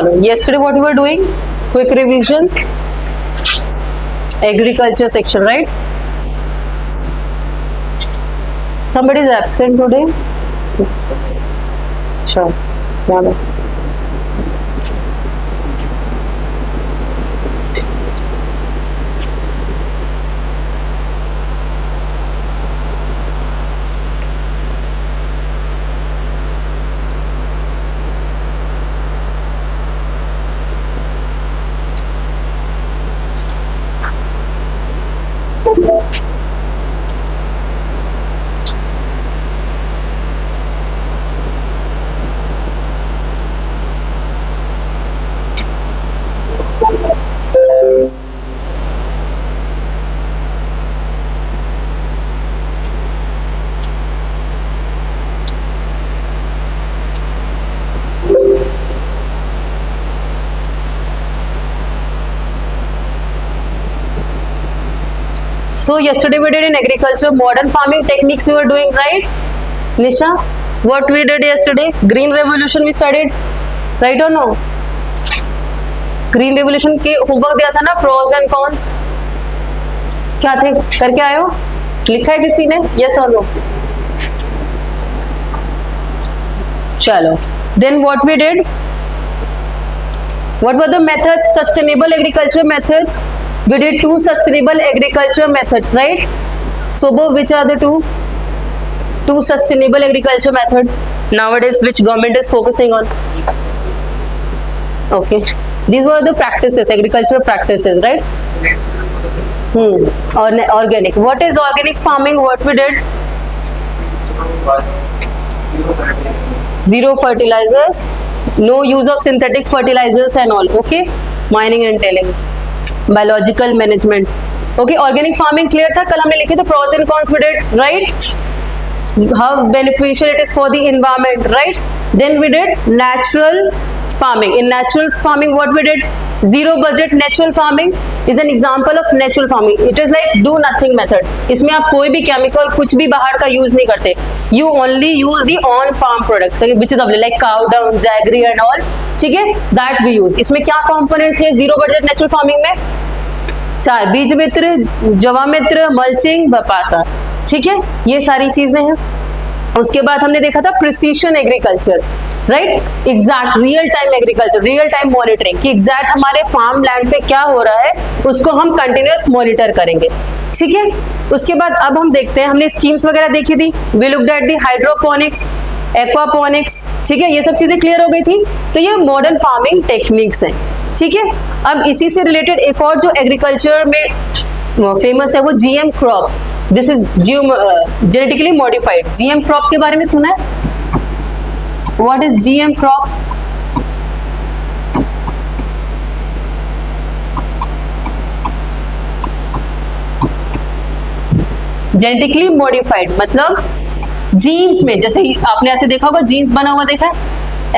Yesterday what we were doing? Quick revision. Agriculture section, right? Somebody is absent today. Sure. So yesterday we did in agriculture modern farming techniques we were doing, right? Nisha, what we did yesterday? Green revolution we studied, right or no? Green revolution के homework दिया था ना, pros and cons क्या थे, करके आए हो? लिखा है किसी ने? यस और नो? चलो, then what we did, what were the methods, sustainable agriculture methods. We did 2 sustainable agriculture methods, right? So which are the two sustainable agriculture method nowadays which government is focusing on? Okay, these were the practices, agricultural practices, right? Organic. What is organic farming? What we did? Zero fertilizers, no use of synthetic fertilizers and all. Okay, mining and tilling, biological management. Okay, organic farming clear था? कल हमने लिखे थे pros and cons, we did, right? How beneficial it is for the environment, right? Then we did natural farming. In natural farming what we did? Zero budget natural farming is an example of natural farming. It is like do nothing method. इसमें आप कोई भी chemical कुछ भी बाहर का use नहीं करते. You only use the on farm products which is available like cow dung, jaggery and all. ठीक है, दैट वी यूज. इसमें क्या कंपोनेंट्स है जीरो बजट नेचुरल फार्मिंग में? 4, बीज मित्र, जवा मित्र, मल्चिंग, बपासा. ठीक है, ये सारी चीजें हैं. उसके बाद हमने देखा था precision agriculture, right? Exact real time agriculture, real time monitoring कि एग्जैक्ट हमारे फार्म लैंड पे क्या हो रहा है उसको हम कंटिन्यूअस मॉनिटर करेंगे. ठीक है, उसके बाद अब हम देखते हैं, हमने स्कीम्स वगैरह देखी थी. We looked at the hydroponics, aquaponics. ठीक है, ये सब चीजें क्लियर हो गई थी. तो ये मॉडर्न फार्मिंग टेक्निक्स हैं. ठीक है, अब इसी से रिलेटेड एक और जो एग्रीकल्चर में फेमस है वो GM crops. This is genetically modified. GM crops के बारे में सुना है? What is GM crops? Genetically modified मतलब जीन्स में, जैसे आपने ऐसे देखा होगा जीन्स बना हुआ देखा है,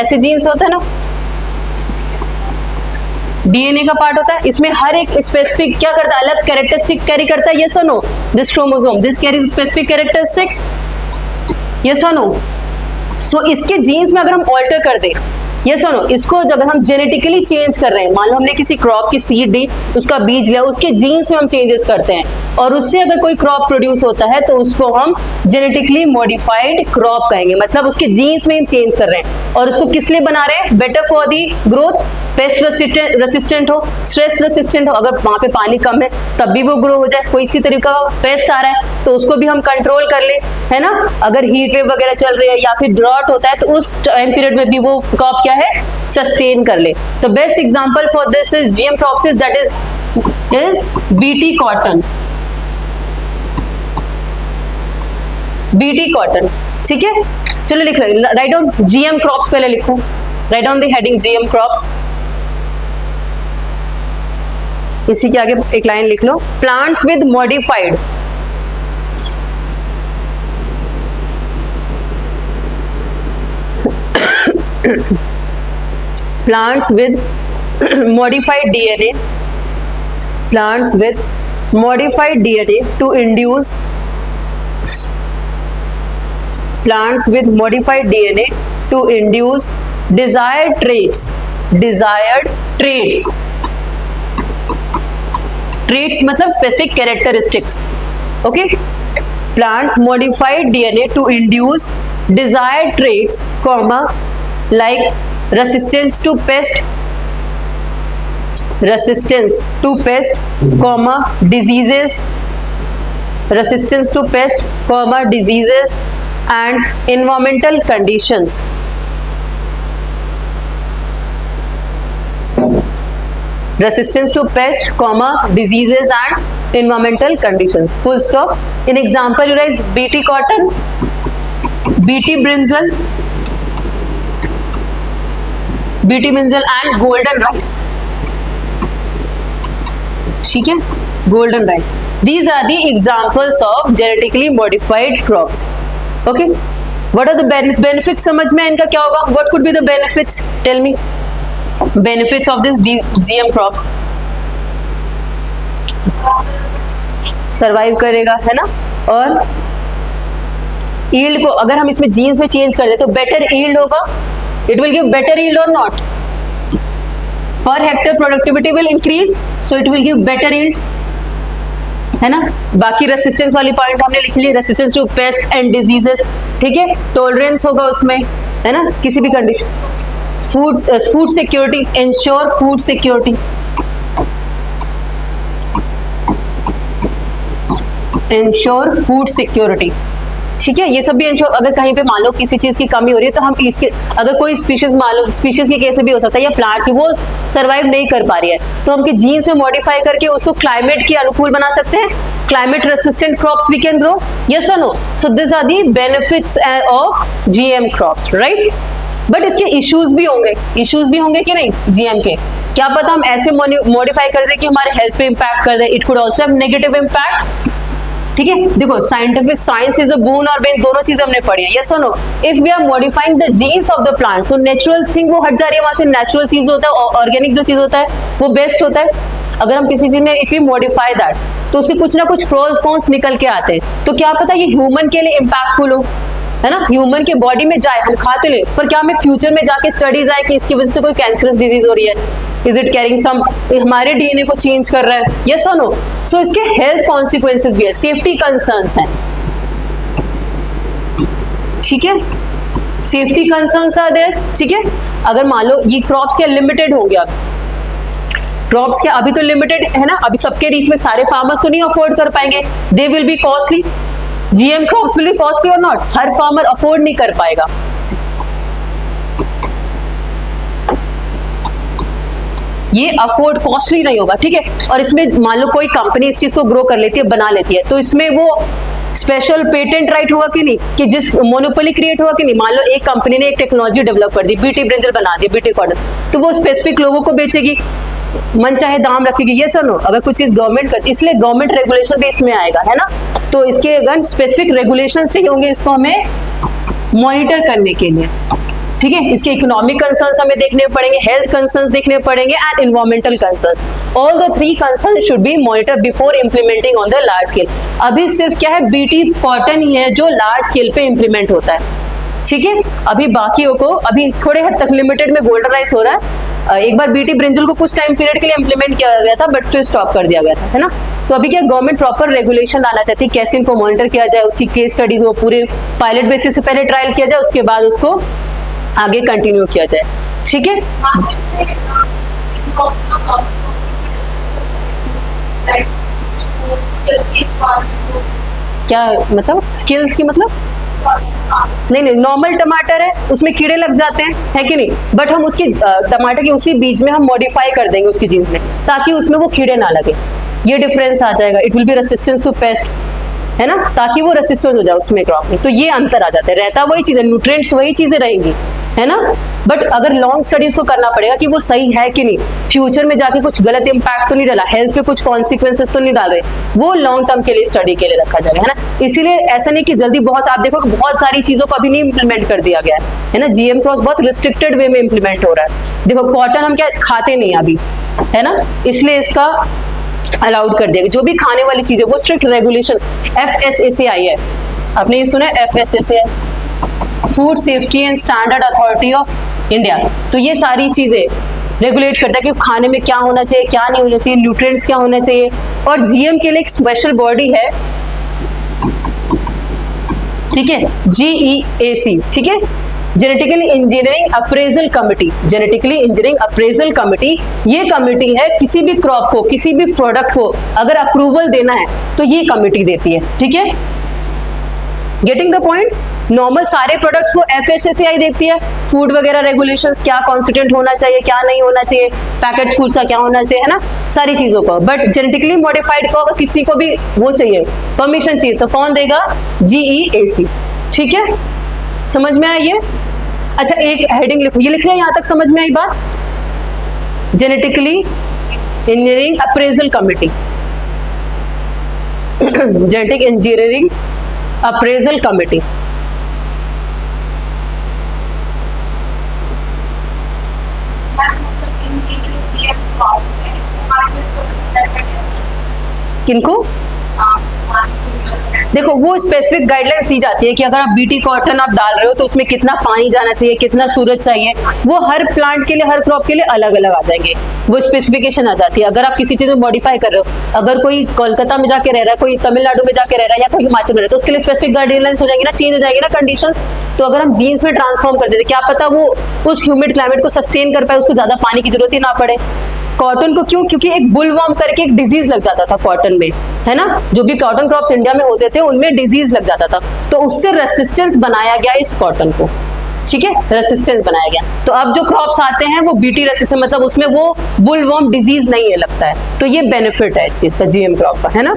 ऐसे जीन्स होता है ना, डीएनए का पार्ट होता है. इसमें हर एक स्पेसिफिक क्या करता है, अलग कैरेक्टरिस्टिक कैरी करता है. यस और no? This chromosome, this carries specific characteristics. Yes और नो? सो इसके जीन्स में अगर हम ऑल्टर कर दें, यस और नो, इसको अगर हम जेनेटिकली चेंज कर रहे हैं, मान लो हमने किसी क्रॉप की सीड दी, उसका बीज लिया, उसके जीन्स में हम चेंजेस करते हैं और उससे अगर कोई क्रॉप प्रोड्यूस होता है तो उसको हम जेनेटिकली मॉडिफाइड क्रॉप कहेंगे. मतलब उसके जीन्स में हम चेंज कर रहे हैं और उसको किस लिए बना रहे हैं? Better for the growth, paste resistant हो, स्ट्रेस रेसिस्टेंट हो. अगर वहां पे पानी कम है तब भी वो ग्रो हो जाए. कोई इसी तरीका का पेस्ट आ रहा है तो उसको भी हम कंट्रोल कर ले, है ना? अगर हीट वेव वगैरह चल रही है या फिर ड्रॉट होता है तो उस टाइम पीरियड में भी वो क्रॉप क्या है, सस्टेन कर ले. तो best example for this is GM crops is that is BT cotton. BT cotton. ठीक है, चलो लिख रहे, राइट डाउन जीएम क्रॉप्स. पहले लिखो, write down the heading GM crops. इसी के आगे एक लाइन लिख लो, plants with modified. plants with modified DNA, plants with modified DNA to induce, plants with modified DNA to induce desired traits desired traits, traits मतलब specific characteristics, okay. Plants modified DNA to induce desired traits, comma, like resistance to pest, resistance to pest, comma, diseases, resistance to pest, comma, diseases and environmental conditions. Resistance to pest, comma, diseases and environmental conditions. Full stop. In example, you write BT cotton, BT brinjal, BT brinjal and golden rice. ठीक है, golden rice. These are the examples of genetically modified crops. Okay. What are the benefits? समझ में इनका क्या होगा? What could be the benefits? Tell me. Benefits of this GM crops. Survive करेगा, है ना? और yield को अगर हम इसमें genes में change कर दे तो better yield होगा. It will give better yield or not? Per hectare productivity will increase, so it will give better yield, है ना। बाकी रेसिस्टेंस वाली पॉइंट हमने लिख ली, resistance to pest and diseases, ठीक है। टॉलरेंस होगा उसमें, है ना, किसी भी condition. Food security, ensure food security, ensure food security, ठीक है। ये सब भी इंश्योर, अगर कहीं पे मान लो किसी चीज की कमी हो रही है तो हम इसके, अगर कोई स्पीशीज मान लो, स्पीशीज के केस में भी हो सकता है या प्लांट्स वो सर्वाइव नहीं कर पा रही है तो हम जीन्स में मॉडिफाई करके उसको क्लाइमेट के अनुकूल बना सकते हैं। Climate resistant crops we can grow, yes और no. So this are the benefits of GM crops, right. But इसके इश्यूज भी होंगे कि नहीं जीएम के, क्या पता हम ऐसे मॉडिफाई कर दे कि हमारे हेल्थ पे इम्पैक्ट कर दे। It could also have negative impact, ठीक है। देखो scientific science is a boon और बेन, दोनों चीजें हमने पढ़ी है, यस और no. If we are modifying the genes of the plant तो नेचुरल थिंग वो हट जा रही है, वहां से नेचुरल चीज होता है, ऑर्गेनिक जो चीज होता है वो बेस्ट होता है। अगर हम किसी चीज में इफ यू मॉडिफाई दैट तो उसके कुछ ना कुछ प्रोज कॉन्स निकल के आते हैं, तो क्या पता ये ह्यूमन के लिए इम्पैक्टफुल हो, है ना। ह्यूमन के बॉडी में जाए, हम खाते ले, पर क्या हमें फ्यूचर में जाके स्टडीज आए कि इसकी वजह से कोई कैंसरस डिजीज हो रही है, इज इट कैरिंग सम, हमारे डीएनए को चेंज कर रहा है, यस और नो। सो इसके हेल्थ कॉन्सिक्वेंसेस भी है, सेफ्टी कंसर्न्स हैं, ठीक है, सेफ्टी कंसर्न्स आर देयर, ठीक है। अगर मान लो ये क्रॉप्स क्या लिमिटेड हो गया, क्रॉप्स क्या अभी तो लिमिटेड है ना, अभी सबके रीच में सारे फार्मर्स तो नहीं अफोर्ड कर पाएंगे, they will be costly, GM crops will be costly और नॉट, हर फार्मर अफोर्ड नहीं कर पाएगा, ये अफोर्ड कॉस्टली नहीं होगा, ठीक है। और इसमें मान लो कोई कंपनी इस चीज को ग्रो कर लेती है, बना लेती है, तो इसमें वो स्पेशल पेटेंट राइट हुआ कि नहीं, कि जिस मोनोपोली क्रिएट हुआ कि नहीं। मान लो एक कंपनी ने एक टेक्नोलॉजी डेवलप कर दी, बीटी ब्रिंजल बना दी, बीटी कॉटन, तो वो स्पेसिफिक लोगों को बेचेगी, मन चाहे दाम रखेगी, ये सर नो। अगर कुछ चीज गवर्नमेंट करती, इसलिए गवर्नमेंट रेगुलेशन भी इसमें आएगा, है ना। तो इसके अगर स्पेसिफिक रेगुलेशन चाहिए होंगे इसको हमें मॉनिटर करने के लिए, ठीक है। इसके इकोनॉमिक कंसर्न्स हमें देखने पड़ेंगे, हेल्थ कंसर्न्स देखने पड़ेंगे and environmental concerns. All the three concern should be monitor before implementing on the large scale. अभी सिर्फ क्या है, बीटी कॉटन ही है जो लार्ज स्केल पे इंप्लीमेंट होता है, ठीक है। अभी बाकियों को अभी थोड़े हद तक लिमिटेड में गोल्डन राइस हो रहा है। एक बार बीटी ब्रिंजल को कुछ टाइम पीरियड के लिए इंप्लीमेंट किया गया था, बट फिर स्टॉप कर दिया गया था, है ना। तो अभी क्या गवर्नमेंट प्रॉपर रेगुलेशन लाना चाहती है, कैसे इनको मॉनिटर किया जाए, उसकी केस स्टडी को पूरे पायलट बेसिस से पहले ट्रायल किया जाए, उसके बाद उसको आगे कंटिन्यू किया जाए, ठीक है। क्या मतलब स्किल्स की, मतलब नहीं, नॉर्मल टमाटर है उसमें कीड़े लग जाते हैं, है कि नहीं, बट हम उसकी टमाटर की उसी बीज में हम मॉडिफाई कर देंगे उसकी जीन्स में, ताकि उसमें वो कीड़े ना लगे, ये डिफरेंस आ जाएगा। It will be resistance to pest, है ना, ताकि वो रेसिस्टेंट हो जाए उसमें क्रॉप में, तो ये अंतर आ जाता है। रहता वही चीज है, न्यूट्रिएंट्स वही चीजें रहेंगी, है ना, बट अगर लॉन्ग स्टडीज को करना पड़ेगा कि वो सही है कि नहीं, फ्यूचर में जाके कुछ गलत इंपैक्ट तो नहीं डाला, हेल्थ पे कुछ कॉन्सिक्वेंसेस तो नहीं डाल रहे, वो लॉन्ग टर्म के लिए स्टडी के लिए रखा जाएगा, है ना। इसीलिए ऐसा नहीं कि जल्दी बहुत, आप देखो कि बहुत सारी चीजों को अभी नहीं इंप्लीमेंट कर दिया गया है ना। जीएम क्रॉस बहुत रिस्ट्रिक्टेड वे में इंप्लीमेंट हो रहा है। देखो कॉटन हम क्या खाते नहीं अभी, है ना, इसलिए इसका अलाउड कर दिया। जो भी खाने वाली चीजें वो स्ट्रिक्ट रेगुलेशन FSSAI है, आपने ये सुना है FSSAI, food safety and standard authority of India. तो ये सारी चीजें रेगुलेट करता है कि खाने में क्या होना चाहिए, क्या नहीं होना चाहिए, न्यूट्रिएंट्स क्या होना चाहिए। और जीएम के लिए एक स्पेशल बॉडी है, ठीक है, GEAC, ठीक है, genetically engineering appraisal committee. Genetically engineering appraisal committee, ये कमिटी है किसी भी क्रॉप को, किसी भी प्रोडक्ट को अगर अप्रूवल देना है तो ये कमिटी देती है, ठीक है। Getting the point. नॉर्मल सारे प्रोडक्ट्स को FSSAI देती है, फूड वगैरह रेगुलेशंस, क्या कॉन्स्टिट्यूएंट होना चाहिए, क्या नहीं होना चाहिए, पैकेट फूड्स का क्या होना चाहिए, है ना, सारी चीजों को। बट जेनेटिकली मॉडिफाइड को अगर किसी को भी वो चाहिए, परमिशन चाहिए, तो कौन देगा? GEAC, ठीक है, समझ में आया ये? अच्छा, एक हेडिंग लिखो, ये लिख रहे हैं, यहां तक समझ में आई बात? Genetically engineering appraisal committee, genetic engineering appraisal committee. किनको? देखो, वो स्पेसिफिक गाइडलाइंस दी जाती है कि अगर आप बीटी कॉटन आप डाल रहे हो तो उसमें कितना पानी जाना चाहिए, कितना सूरज चाहिए, वो हर प्लांट के लिए, हर क्रॉप के लिए अलग अलग आ जाएंगे, वो स्पेसिफिकेशन आ जाती है। अगर आप किसी चीज में मॉडिफाई कर रहे हो, अगर कोई कोलकाता में जाके रह रहा है, कोई तमिलनाडु में जाके रह रहा है, या कोई हिमाचल में रह रहा है, तो उसके लिए स्पेसिफिक गाइडलाइंस हो जाएगी ना, चेंज हो जाएगी ना कंडीशंस। तो अगर हम जीन्स में ट्रांसफॉर्म कर देते, क्या पता वो उस ह्यूमिड क्लाइमेट को सस्टेन कर पाए, उसको ज्यादा पानी की जरूरत ही ना पड़े। कॉटन को क्यों? क्योंकि एक बुलवर्म करके एक डिजीज लग जाता था कॉटन में, है ना, जो भी कॉटन क्रॉप्स इंडिया में होते थे उनमें डिजीज लग जाता था, तो उससे रेसिस्टेंस बनाया गया इस कॉटन को, ठीक है, रेसिस्टेंस बनाया गया। तो अब जो क्रॉप्स आते हैं वो बीटी रेसिस्टेंट, मतलब उसमें वो बुलवर्म डिजीज नहीं है लगता है। तो ये बेनिफिट है इस चीज का, जीएम क्रॉप का, है ना।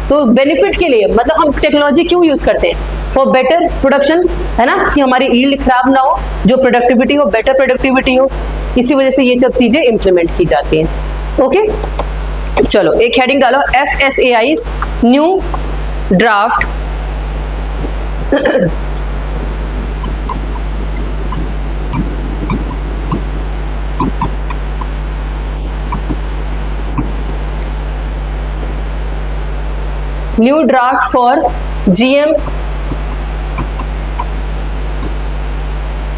तो बेनिफिट के लिए मतलब हम टेक्नोलॉजी क्यों यूज करते हैं? फॉर बेटर प्रोडक्शन, है ना, कि हमारी यील्ड खराब ना हो, जो प्रोडक्टिविटी हो, बेटर प्रोडक्टिविटी हो, इसी वजह से ये सब चीजें इंप्लीमेंट की जाती हैं। ओके, चलो एक हेडिंग डालो, FSAI's new draft new draft for GM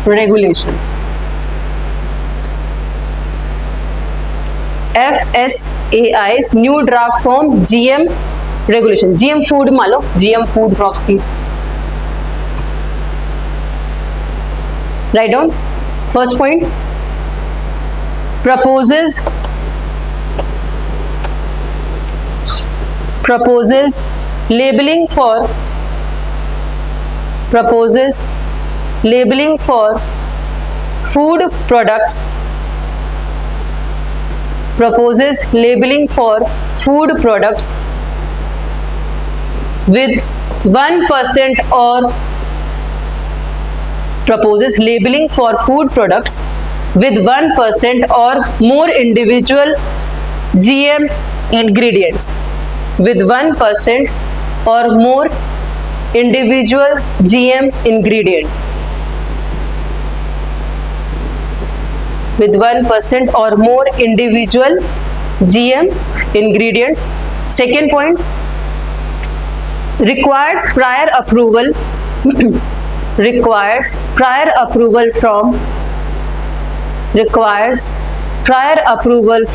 regulation. FSAI's new draft form GM regulation. GM food मान लो, GM फूड क्रॉप्स की, write down. First point, proposes labeling for food products, proposes labeling for food products with 1% or proposes labeling for food products with 1% or more individual GM ingredients, with 1% or more individual GM ingredients, with 1% or more individual GM ingredients. Second point, requires prior approval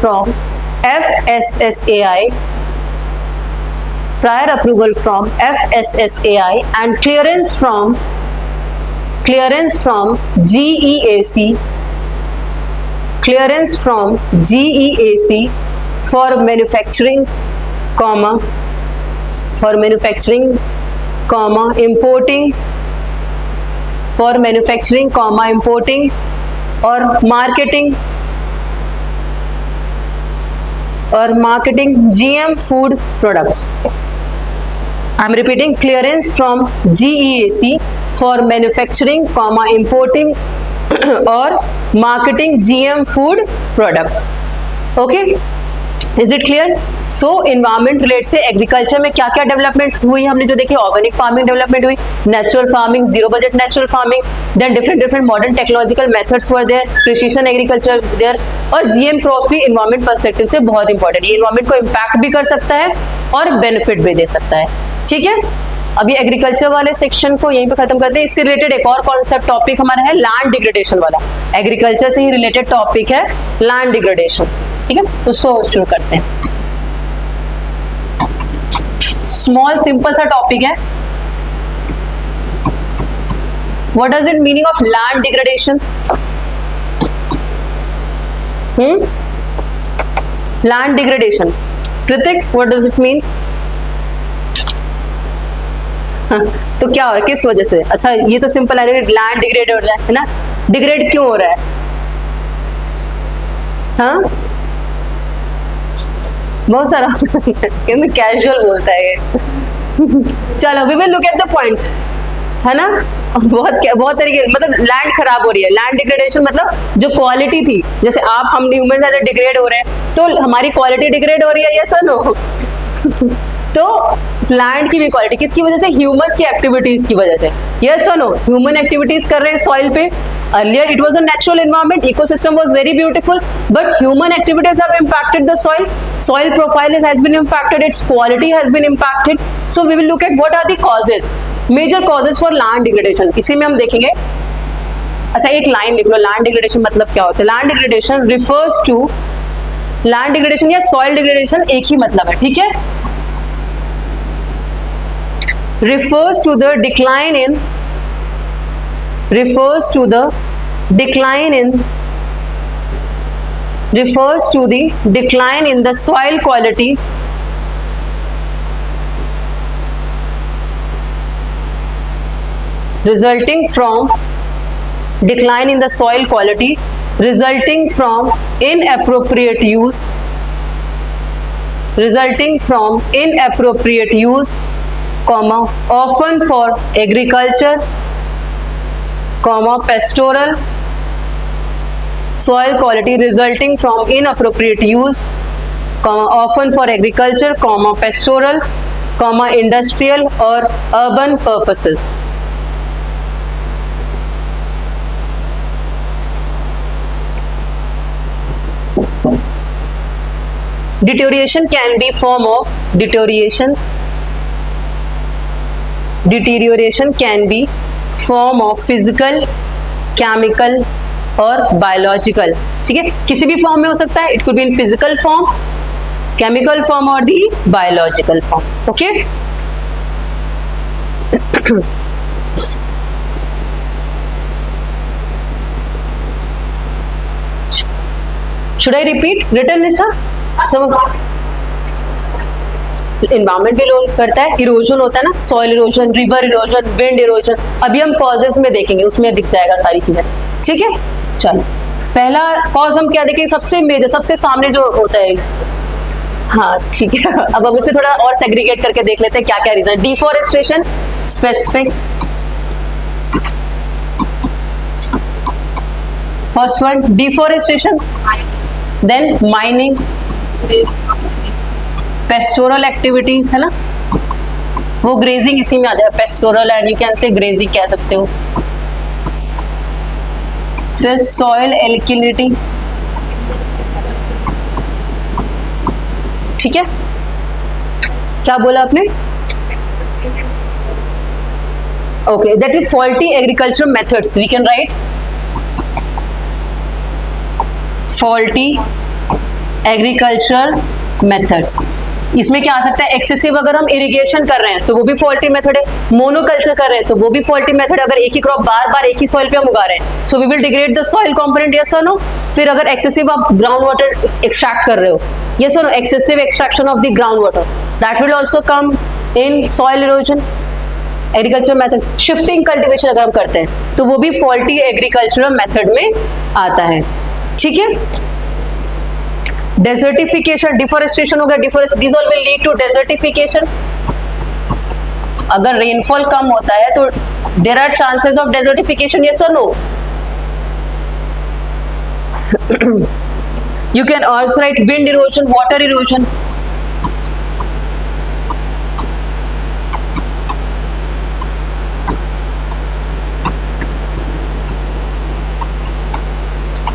from FSSAI, and clearance from GEAC for manufacturing, importing or marketing GM food products. I'm repeating, clearance from GEAC for manufacturing, importing or marketing GM food products. Okay, is it clear? So environment related से agriculture में क्या क्या developments हुई हमने जो देखी, organic farming development हुई, natural farming, zero budget natural farming, then different modern technological methods were there, precision agriculture there, और जीएम क्रॉप भी इन्वायरमेंट पर्सपेक्टिव से बहुत इंपॉर्टेंट, ये इन्वायरमेंट को इम्पैक्ट भी कर सकता है और बेनिफिट भी दे सकता है, ठीक है। अभी एग्रीकल्चर वाले सेक्शन को यहीं पे खत्म करते हैं। इससे रिलेटेड एक और कॉन्सेप्ट टॉपिक हमारा है लैंड डिग्रेडेशन वाला। एग्रीकल्चर से ही रिलेटेड टॉपिक है लैंड डिग्रेडेशन, ठीक है, उसको शुरू करते हैं। स्मॉल सिंपल सा टॉपिक है। What does it meaning of land degradation? Land degradation, Kritik what does it mean? तो क्या हो रहा है, किस वजह से? अच्छा ये तो सिंपल है, लैंड डिग्रेड हो रहा है ना। डिग्रेड क्यों हो रहा है? हाँ बहुत सारा कैजुअल बोलता है ये। चलो we will look at the points, है ना। बहुत तरीके, मतलब लैंड खराब हो रही है। लैंड डिग्रेडेशन मतलब जो क्वालिटी थी, जैसे आप हम ह्यूमन ऐसे डिग्रेड हो रहे हैं तो हमारी क्वालिटी डिग्रेड हो रही है, यस और नो? तो लैंड की भी क्वालिटी किसकी वजह से? ह्यूमंस की एक्टिविटीज की वजह से, यस और नो? ह्यूमन एक्टिविटीज कर रहे हैं सॉइल पे। Earlier it was a natural environment, ecosystem was very beautiful, but human activities have impacted the soil. Soil profile has been impacted, its quality has been impacted. So we will look at what are the causes, major causes for land degradation. इसी में हम देखेंगे। अच्छा एक line लिख लो, land degradation मतलब क्या होता है? Land degradation refers to, land degradation या सॉइल डिग्रेडेशन एक ही मतलब है, ठीक है। refers to the decline in, refers to the decline in, refers to the decline in the soil quality resulting from, decline in the soil quality resulting from inappropriate use, resulting from inappropriate use, comma, often for agriculture, comma, pastoral, soil quality resulting from inappropriate use, comma, often for agriculture, comma, pastoral, comma, industrial or urban purposes. Deterioration can be form of, deterioration can be form of physical, chemical और biological, ठीक है, किसी भी form में हो सकता है। It could be in physical form, chemical form और the biological form, okay. Should I repeat return Nisha? Environment भी रोल करता है, इरोजन होता है ना, soil erosion, river erosion, wind erosion. अभी हम कॉजेस में देखेंगे, उसमें दिख जाएगा सारी चीजें, ठीक है। चलो पहला कॉज हम क्या देखेंगे? सबसे मेजर, सबसे सामने जो होता है, हाँ ठीक है। अब हम इसमें थोड़ा और सेग्रीगेट करके देख लेते हैं क्या क्या reason. Deforestation specific, first one deforestation, then mining, pastoral activities, है ना, वो ग्रेजिंग इसी में आ जाए, pastoral and you can say grazing कह सकते हो। फिर सॉइल एल्किलिटी, ठीक है, क्या बोला आपने? Okay, that is faulty agriculture methods, we can write faulty agriculture methods. इसमें क्या आ सकता है? एक्सेसिव, अगर हम इरिगेशन कर रहे हैं तो वो भी फॉल्टी मेथड है। मोनोकल्चर कर रहे हैं तो वो भी फॉल्टी मेथड है, अगर एक ही क्रॉप बार बार एक ही सॉइल पे हम उगा रहे हैं, so we will degrade the soil component, yes और नो। फिर अगर एक्सेसिव आप ग्राउंड वाटर एक्सट्रैक्ट कर रहे हो, यस और no, excessive extraction of the ground water, that will also come in soil erosion. Agriculture method, shifting cultivation अगर हम करते हैं तो वो भी फॉल्टी एग्रीकल्चरल मेथड में आता है, ठीक है। डेजर्टिफिकेशन, डिफॉरेस्टेशन हो गया, this all will lead to desertification. अगर रेनफॉल कम होता है तो there are chances of desertification, yes और no. You can also write wind erosion, water erosion.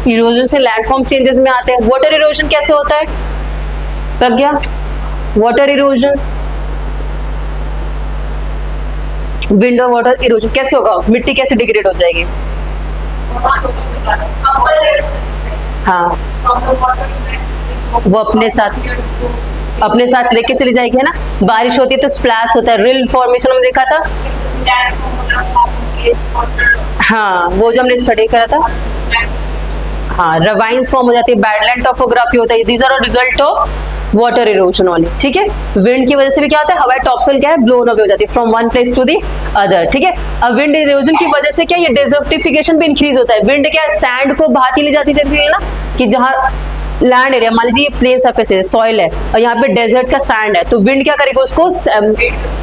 Erosion से लैंडफॉर्म चेंजेस में आते हैं। वाटर इरोजन कैसे होता है प्रज्ञा? वाटर इरोजन विंड और वाटर इरोजन कैसे होगा, मिट्टी कैसे डिग्रेड हो जाएगी? हाँ, वो अपने साथ लेके चली जाएगी, है ना। बारिश होती है तो स्प्लैश होता है, रिल फॉर्मेशन में देखा था। हाँ, वो जो हमने स्टडी करा था। हाँ, रवाइंस फॉर्म हो जाती है, बैडलैंड टॉपोग्राफी होता है। These are result of water erosion only, ठीक है। विंड की वजह से भी क्या होता है, हवाई टॉपसोइल क्या है, ब्लोन अवे हो जाती है from one place to the other, ठीक है। अब विंड इरोजन की वजह से क्या, ये डेजर्टिफिकेशन भी इंक्रीज होता है। विंड क्या है, सैंड को बहाती ले जाती है ना, कि जहाँ लैंड एरिया, मान लीजिए ये प्लेन सरफेस है, सॉइल है, और यहाँ पे डेजर्ट का सैंड है, तो विंड क्या करेगा, उसको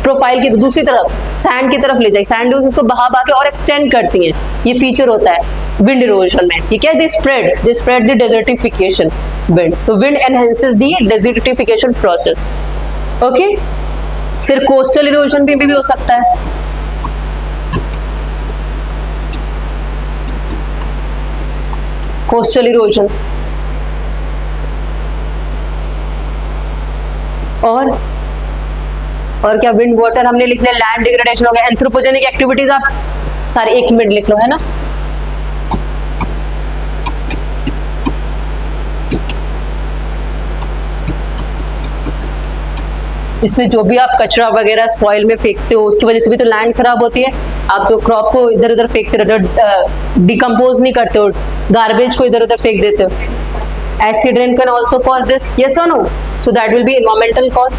प्रोफाइल की दूसरी तरफ सैंड की तरफ ले जाएगी। सैंड उसको बहा के और एक्सटेंड करती है, ये फीचर होता है विंड इरोजन में। ये क्या है, they spread the desertification wind. तो wind enhances the desertification process, okay. फिर कोस्टल इरोजन भी हो सकता है। कोस्टल इरोजन और क्या, विंड वाटर हमने लिख लिया, लैंड डिग्रेडेशन हो गया। एंथ्रोपोजेनिक एक्टिविटीज आप सारे 1 मिनट लिख लो, है ना। इसमें जो भी आप कचरा वगैरह सॉइल में फेंकते हो, उसकी वजह से भी तो लैंड खराब होती है। आप जो क्रॉप को इधर उधर फेंकते रहते हो, डिकम्पोज नहीं करते हो, गार्बेज को इधर उधर फेंक देते हो। Acid rain can also cause this, yes और no, so that will be environmental cause,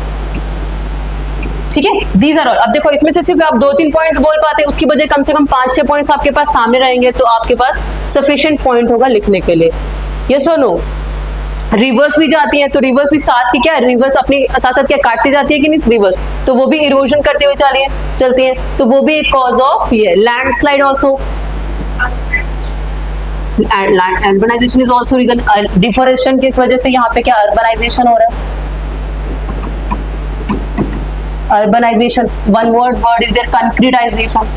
ठीक है। These are all. अब देखो, इसमें से सिर्फ आप 2-3 पॉइंट्स बोल पाते हैं, उसकी बजाय कम से कम 5-6 पॉइंट्स आपके पास सामने रहेंगे, तो आपके पास सफिशिएंट पॉइंट होगा लिखने के लिए, यस और नो। रिवर्स भी जाती है, तो रिवर्स भी साथ की क्या है, रिवर्स अपनी साथ साथ क्या काटती जाती है कि नहीं, रिवर्स, तो वो भी इरोजन करते हुए चलती है, तो वो भी एक कॉज ऑफ ये landslide also. Urbanisation is also reason. Deforestation की वजह से यहाँ पे क्या अर्बनाइजेशन हो रहा है, urbanisation, one word is there, concretisation,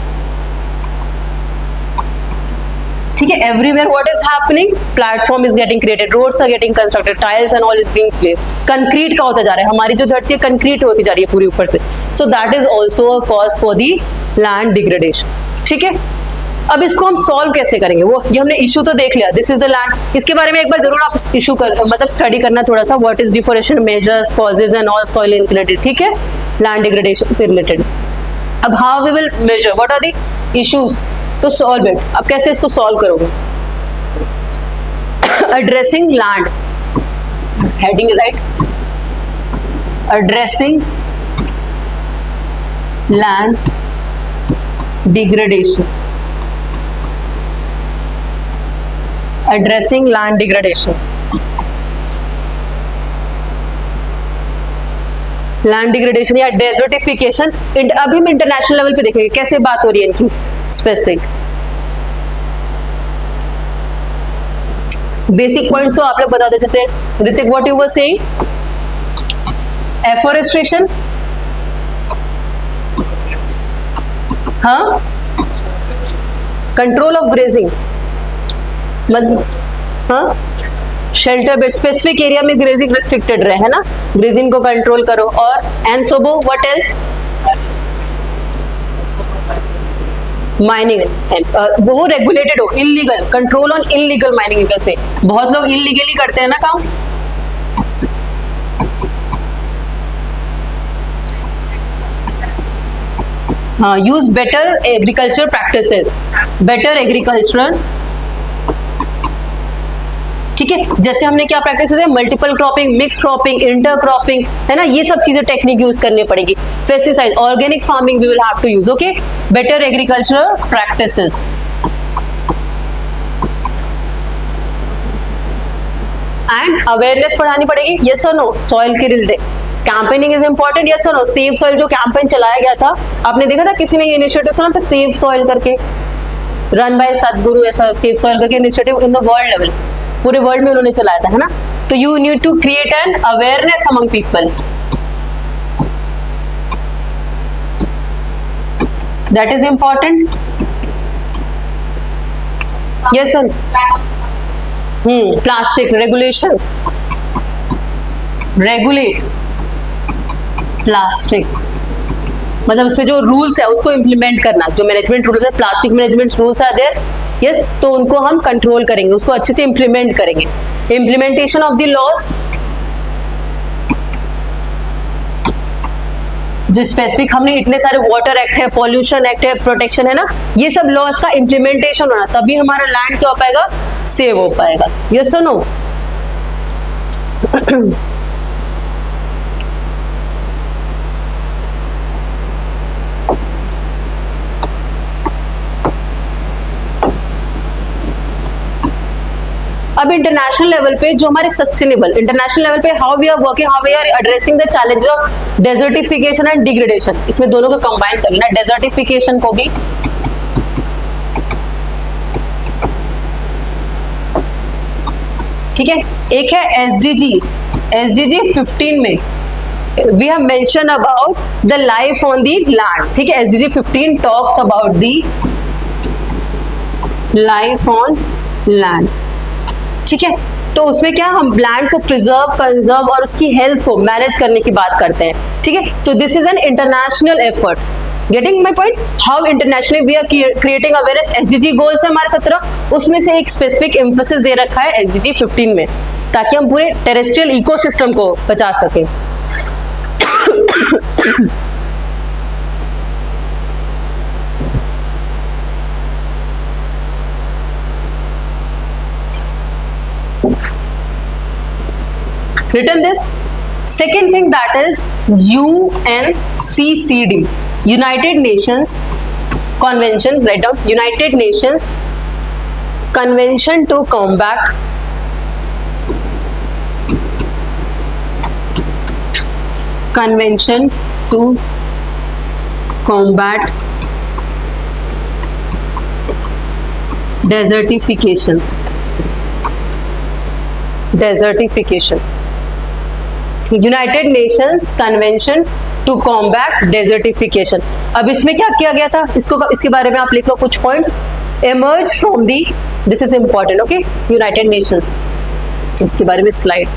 ठीक है। Everywhere what is happening, platform is getting created, roads are getting constructed, tiles and all is being placed. Concrete का होता जा रहा है, हमारी जो धरती है कंक्रीट होती जा रही है पूरी ऊपर से, so that is also a cause for the land degradation, ठीक है। अब इसको हम सॉल्व कैसे करेंगे, वो ये हमने इशू तो देख लिया, दिस इज द लैंड। इसके बारे में एक बार जरूर आप इशू मतलब स्टडी करना थोड़ा सा, what is deforestation measures, causes and all soil included, ठीक है, लैंड डिग्रेडेशन से रिलेटेड। अब how we will measure, what are the issues to solve it. अब कैसे इसको सॉल्व करोगे, addressing land, heading right, addressing land degradation, addressing land degradation, land degradation या desertification. अभी हम इंटरनेशनल लेवल पे देखेंगे कैसे बात हो रही है इनकी स्पेसिफिक। बेसिक पॉइंट्स तो आप लोग बता दो, जैसे Hrithik what you were saying, afforestation, हाँ, कंट्रोल ऑफ ग्रेजिंग, मतलब हाँ, शेल्टर बेड, स्पेसिफिक एरिया में ग्रेजिंग रिस्ट्रिक्टेड रहे, है ना, ग्रेजिंग को कंट्रोल करो। और एंड सोबो व्हाट एल्स, माइनिंग वो रेगुलेटेड हो, illegal, control on illegal mining. कैसे, बहुत लोग इलीगली करते हैं ना काम, हाँ, use better agriculture practices, better agricultural, ठीक है। जैसे हमने क्या प्रैक्टिस है, multiple cropping, mix cropping, inter cropping, है ना, ये सब चीजें टेक्निक यूज करनी पड़ेगी। Pesticide, organic farming we will have to use, okay, better agricultural practices. And awareness बढ़ानी पड़ेगी, यस और नो, सॉइल के related. Campaigning is important, yes और नो। सेव सॉइल जो कैंपेन चलाया गया था, आपने देखा था, किसी ने ये इनिशिएटिव सुना था, सेव सॉइल करके, रन बाय सदगुरु, ऐसा सेव सॉइल करके initiative in the world level, पूरे वर्ल्ड में उन्होंने चलाया था, है ना। तो you need to create an awareness among people, that is important, yes sir. Plastic regulations, regulate plastic, मतलब उसमें जो रूल्स है उसको इम्प्लीमेंट करना, जो मैनेजमेंट रूल्स है, plastic management rules are there, yes, तो उनको हम कंट्रोल करेंगे, उसको अच्छे से इम्प्लीमेंट करेंगे। इम्प्लीमेंटेशन ऑफ द लॉस, जो स्पेसिफिक हमने इतने सारे वाटर एक्ट है, पॉल्यूशन एक्ट है, प्रोटेक्शन है ना, ये सब लॉस का इम्प्लीमेंटेशन होना, तभी हमारा लैंड क्या हो पाएगा, सेव हो पाएगा। यस और नो? अब इंटरनेशनल लेवल पे जो हमारे सस्टेनेबल, इंटरनेशनल लेवल पे how we are working, how we are addressing the challenge of desertification and degradation, इसमें दोनों को कंबाइन कर लेना, डेजर्टिफिकेशन को भी, ठीक है। एक है एसडीजी, एसडीजी 15 में we have mentioned about the life on the land, ठीक है। SDG 15 talks about the life on land, ठीक है। तो उसमें क्या, हम लैंड को प्रिजर्व, कंजर्व और उसकी हेल्थ को मैनेज करने की बात करते हैं, ठीक है। तो this is an international effort, getting my point, how internationally we are creating awareness. SDG goals है हमारे 17, उसमें से एक स्पेसिफिक एम्फोसिस दे रखा है एसडीजी 15 में, ताकि हम पूरे टेरेस्ट्रियल इकोसिस्टम को बचा सकें। Written this. Second thing, that is UNCCD, United Nations Convention. Write down, United Nations Convention to combat desertification. United Nations convention to combat desertification. अब इसमें क्या किया गया था, इसके बारे में आप लिख लो कुछ points. Emerge from the, this is important, okay, United Nations, इसके बारे में स्लाइड।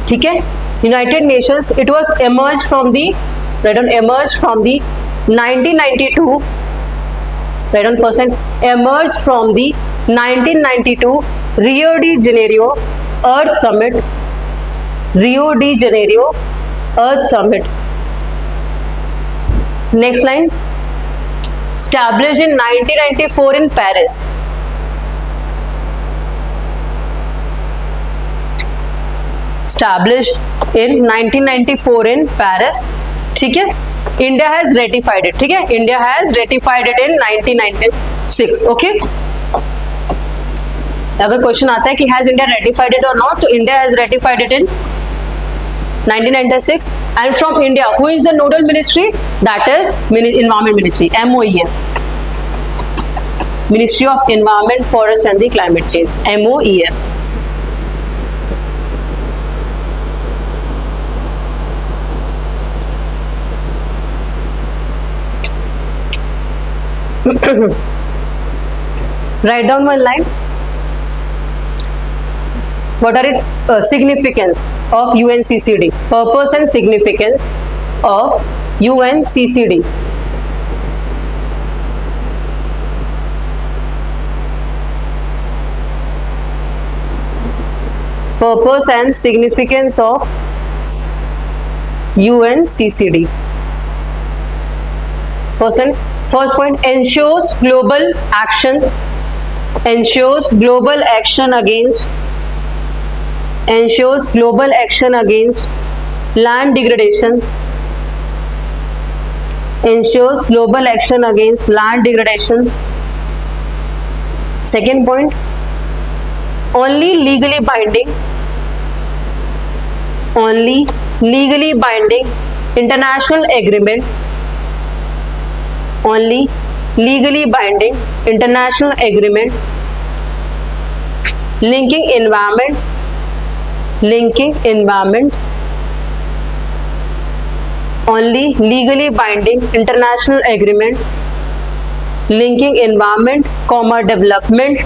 ठीक है, United Nations, it was emerged from the, write down, emerged from the 1992, write down percent, emerged from the 1992 Rio de Janeiro Earth Summit, Rio de Janeiro Earth Summit. Next line, established in 1994 in Paris. Established in 1994 in Paris, ठीक है। India has ratified it, ठीक है, India has ratified it in 1996, okay. अगर question आता है कि has India ratified it or not, तो India has ratified it in 1996, and from India, who is the nodal ministry? That is Environment Ministry, MOEF, Ministry of Environment, Forest and the Climate Change, MOEF. Write down one line. What are its significance of UNCCD? Purpose and significance of UNCCD. Purpose and significance of UNCCD. First point, ensures global action against land degradation. Ensures global action against land degradation. Second point, only legally binding only legally binding international agreement, only legally binding international agreement linking environment, only legally binding international agreement linking environment, development,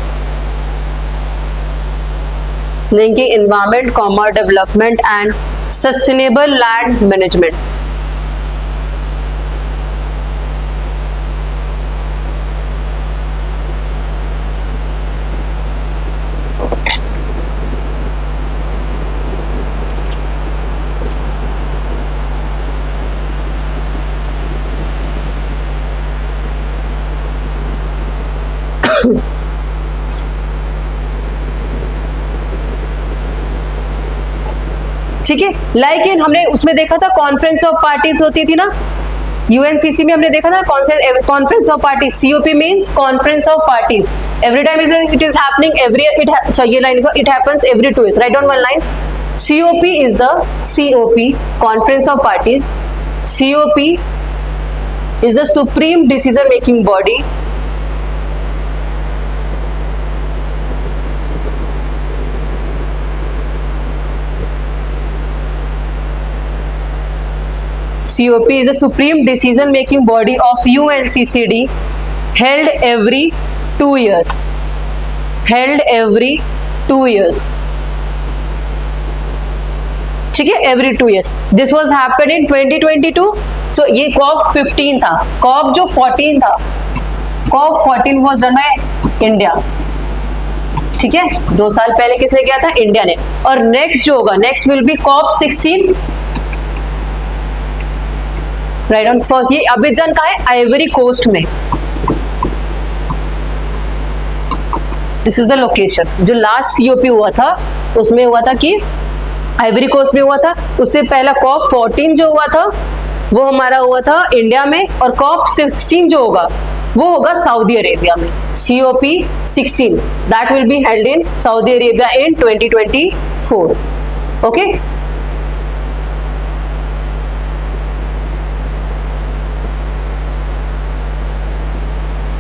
linking environment, development and sustainable land management. ठीक है, like हमने उसमें देखा था conference of parties होती थी ना, यूएनसीसी में हमने देखा था conference of parties, COP means conference of parties, every time it is happening every ये line it happens every 2 years, write down one line. COP is the COP conference of parties, COP is the supreme decision making body, COP is a supreme decision making body of UNCCD held every 2 years. Held every 2 years. ठीक है, every 2 years. This was happened in 2022. So ये COP 15 था. COP जो 14 था, COP 14 was done by India. ठीक है, 2 साल पहले किसने किया था? इंडिया ने. और नेक्स्ट जो होगा, next will be COP 16. Right on first. ये अबिजान का है, आइवरी कोस्ट में. This is the location. जो लास्ट सीओपी हुआ था उसमें हुआ था कि आइवरी कोस्ट में हुआ था. उससे पहला COP 14 जो हुआ था वो हमारा हुआ था इंडिया में, और COP 16 जो होगा वो होगा सऊदी अरेबिया में. COP 16 that will be held in Saudi Arabia in 2024. Okay.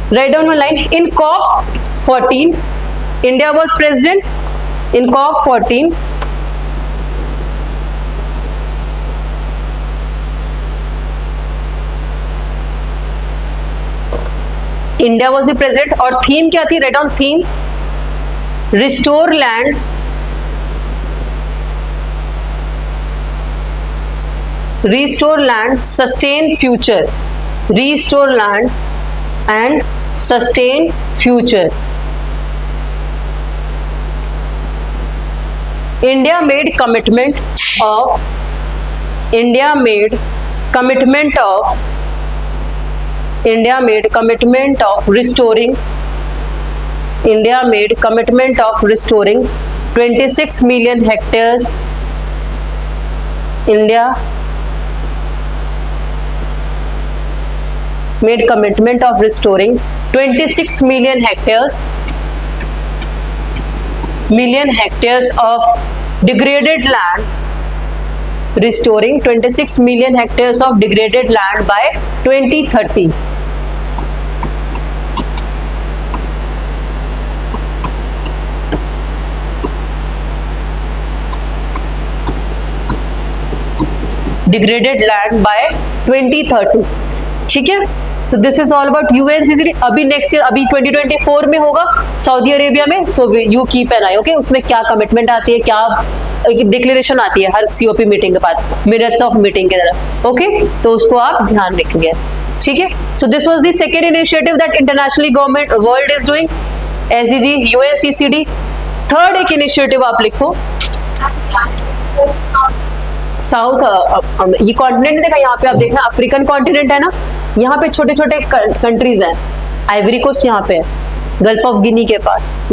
Write down one line. In COP 14, India was president. In COP 14, India was the president. और थीम क्या थी? Write down theme. Restore land. Restore land. Sustain future. Restore land and sustain future. India made commitment of restoring 26 million hectares. India made commitment of restoring 26 million hectares of degraded land, restoring 26 million hectares of degraded land by 2030. Degraded land by 2030. ठीक है. So this is all about UNCC. अभी next year, अभी 2024 में होगा Saudi Arabia में. So you keep an I. Okay. उसमें क्या commitment आती है, क्या डिक्लेरेशन आती है हर सीओपी मीटिंग के बाद, मिनट्स ऑफ मीटिंग के तरह. ओके. तो उसको आप ध्यान रखेंगे. ठीक है. So this was the second initiative that internationally government world is doing, SDG, UNCCD. Third एक इनिशिएटिव आप लिखो, साउथ. ये कॉन्टिनेंट देखा, यहाँ पे आप देखना अफ्रीकन कॉन्टिनेंट है ना, यहाँ पे छोटे छोटे कंट्रीज हैं. आइवरी कोस्ट यहाँ पे है, गल्फ ऑफ गिनी के पास.